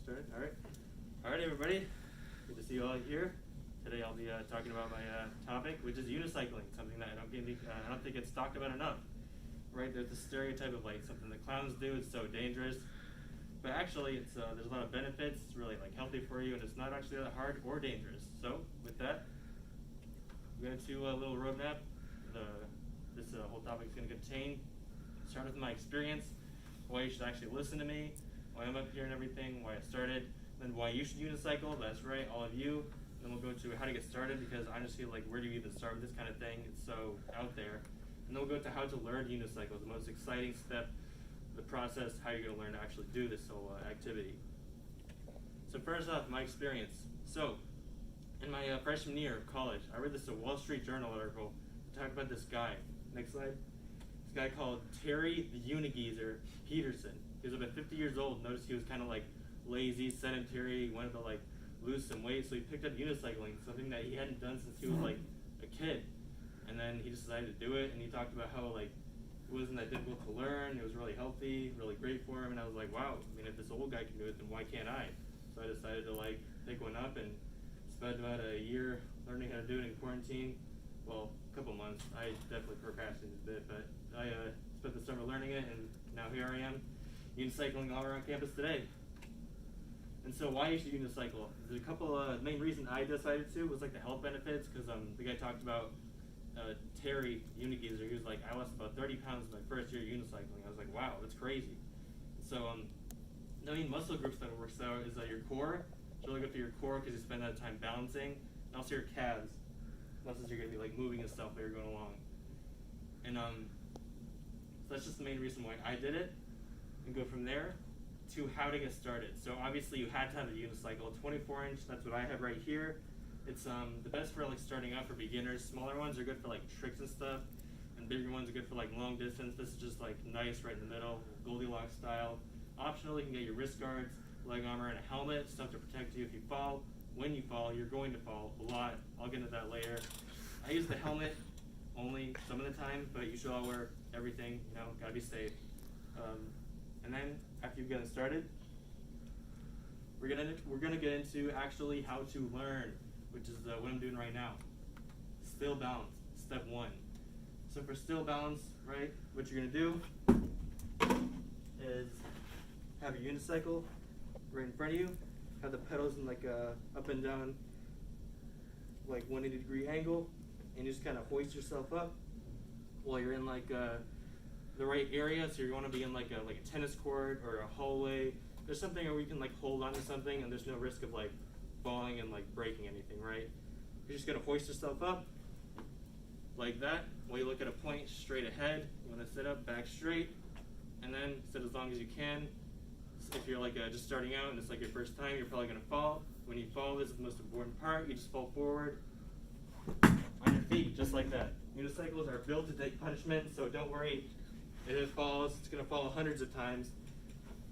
Started. All right, everybody. Good to see you all here. Today I'll be talking about my topic, which is unicycling, something that I don't think it's talked about enough. Right? There's the stereotype of like something the clowns do. It's so dangerous, but actually, it's there's a lot of benefits. It's really like healthy for you, and it's not actually that hard or dangerous. So with that, we're going to do a little roadmap. This whole topic is going to contain start with my experience, why you should actually listen to me, why I'm up here and everything, why I started, then why you should unicycle. That's right, all of you. Then we'll go to how to get started, because I just feel like where do you even start with this kind of thing? It's so out there. And then we'll go to how to learn unicycle, the most exciting step, the process, how you're going to learn to actually do this whole activity. So first off, my experience. So in my freshman year of college, I read this Wall Street Journal article to talk about this guy. Next slide. This guy called Terry the Unigeezer Peterson. He was about 50 years old. Noticed he was kind of like lazy, sedentary. He wanted to like lose some weight, so he picked up unicycling, something that he hadn't done since he was like a kid. And then he just decided to do it, and he talked about how like it wasn't that difficult to learn. It was really healthy, really great for him. And I was like, wow, I mean, if this old guy can do it, then why can't I? So I decided to like pick one up and spent about a year learning how to do it in quarantine. Well, a couple months. I definitely procrastinated a bit, but I spent the summer learning it, and now here I am, unicycling all around campus today. And so why you should unicycle? There's a couple main reasons I decided to was like the health benefits, because the guy talked about Terry Unigeezer. He was like, I lost about 30 pounds my first year unicycling. I was like, wow, that's crazy. So the main muscle groups that it works out is your core. It's really good for your core because you spend that time balancing, and also your calves. Muscles you're going to be like moving and stuff while you're going along. And so that's just the main reason why I did it. And go from there to how to get started. So obviously you had to have a unicycle, 24-inch, that's what I have right here. It's the best for like starting out for beginners. Smaller ones are good for like tricks and stuff, and bigger ones are good for like long distance. This is just like nice right in the middle, Goldilocks style. Optional, you can get your wrist guards, leg armor, and a helmet, stuff to protect you if you fall. When you fall, you're going to fall a lot. I'll get into that later. I use the helmet only some of the time, but you should all wear everything, you know, gotta be safe. And then after you've gotten started, we're gonna get into actually how to learn, which is what I'm doing right now. Still balance, step one. So for still balance, right, what you're gonna do is have your unicycle right in front of you, have the pedals in like a up and down, like 180-degree angle, and you just kind of hoist yourself up while you're in like the right area. So you're going to be in like a tennis court or a hallway. There's something where you can like hold onto something and there's no risk of like falling and like breaking anything, right? You're just gonna hoist yourself up like that while you look at a point straight ahead. You want to sit up, back straight, and then sit as long as you can. If you're like just starting out and it's like your first time, you're probably gonna fall. When you fall, this is the most important part. You just fall forward on your feet, just like that. Unicycles are built to take punishment, so don't worry. If it falls, it's gonna fall hundreds of times,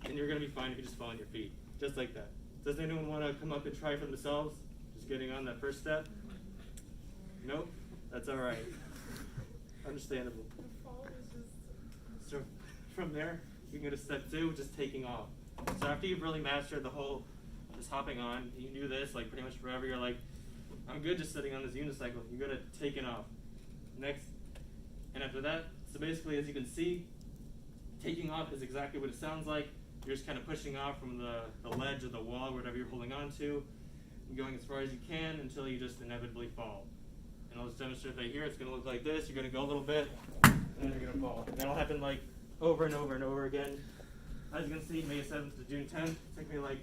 and you're gonna be fine if you just fall on your feet, just like that. Does anyone want to come up and try for themselves? Just getting on that first step? Nope, that's all right. Understandable. So from there, you can go to step two, which is taking off. So after you've really mastered the whole just hopping on, you can do this like pretty much forever. You're like, I'm good just sitting on this unicycle. You go to taking off. Next, and after that, so basically as you can see, taking off is exactly what it sounds like. You're just kind of pushing off from the ledge of the wall, whatever you're holding on to, and going as far as you can until you just inevitably fall. And I'll just demonstrate right here. It's going to look like this. You're going to go a little bit, and then you're going to fall. And that'll happen like over and over and over again. As you can see, May 7th to June 10th. It took me like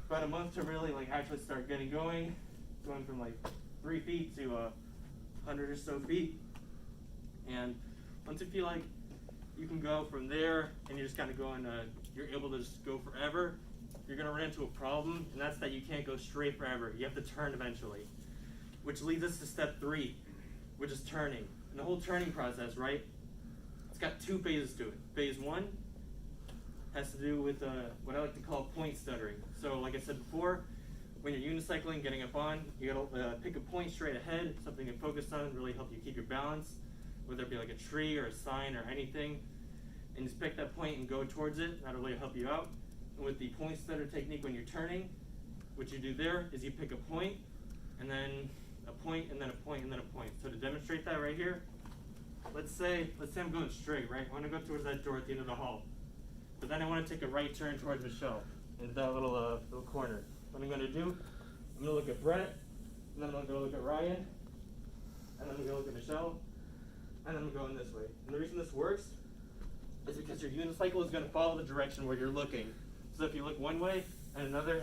about a month to really like actually start getting going from like 3 feet to 100 or so feet. And once you feel like you can go from there, and you're just kind of going, you're able to just go forever, you're going to run into a problem, and that's that you can't go straight forever. You have to turn eventually, which leads us to step three, which is turning. And the whole turning process, right, it's got two phases to it. Phase one has to do with what I like to call point stuttering. So like I said before, when you're unicycling, getting up on, you got to pick a point straight ahead, something to focus on, really help you keep your balance, whether it be like a tree or a sign or anything. And just pick that point and go towards it. That'll really help you out. And with the point stutter technique, when you're turning, what you do there is you pick a point, and then a point, and then a point, and then a point. So to demonstrate that right here, let's say I'm going straight, right? I want to go towards that door at the end of the hall. But then I want to take a right turn towards Michelle, into that little corner. What I'm going to do, I'm going to look at Brett, and then I'm going to go look at Ryan, and then I'm going to look at Michelle, and then I'm going this way. And the reason this works is because your unicycle is going to follow the direction where you're looking. So if you look one way, and another,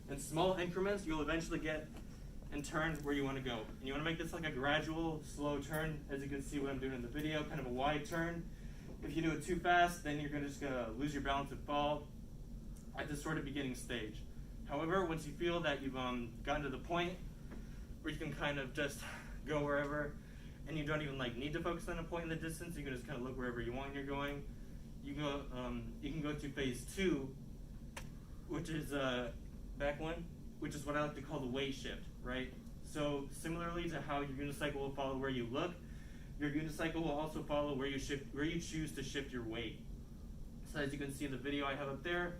in small increments, you'll eventually get and turn where you want to go. And you want to make this like a gradual, slow turn, as you can see what I'm doing in the video, kind of a wide turn. If you do it too fast, then you're just going to lose your balance and fall at this sort of beginning stage. However, once you feel that you've gotten to the point where you can kind of just go wherever, and you don't even need to focus on a point in the distance, you can just kind of look wherever you want you're going. You can go to phase 2, which is back one, which is what I like to call the weight shift, right? So similarly to how your unicycle will follow where you look, your unicycle will also follow where you choose to shift your weight. So as you can see in the video I have up there,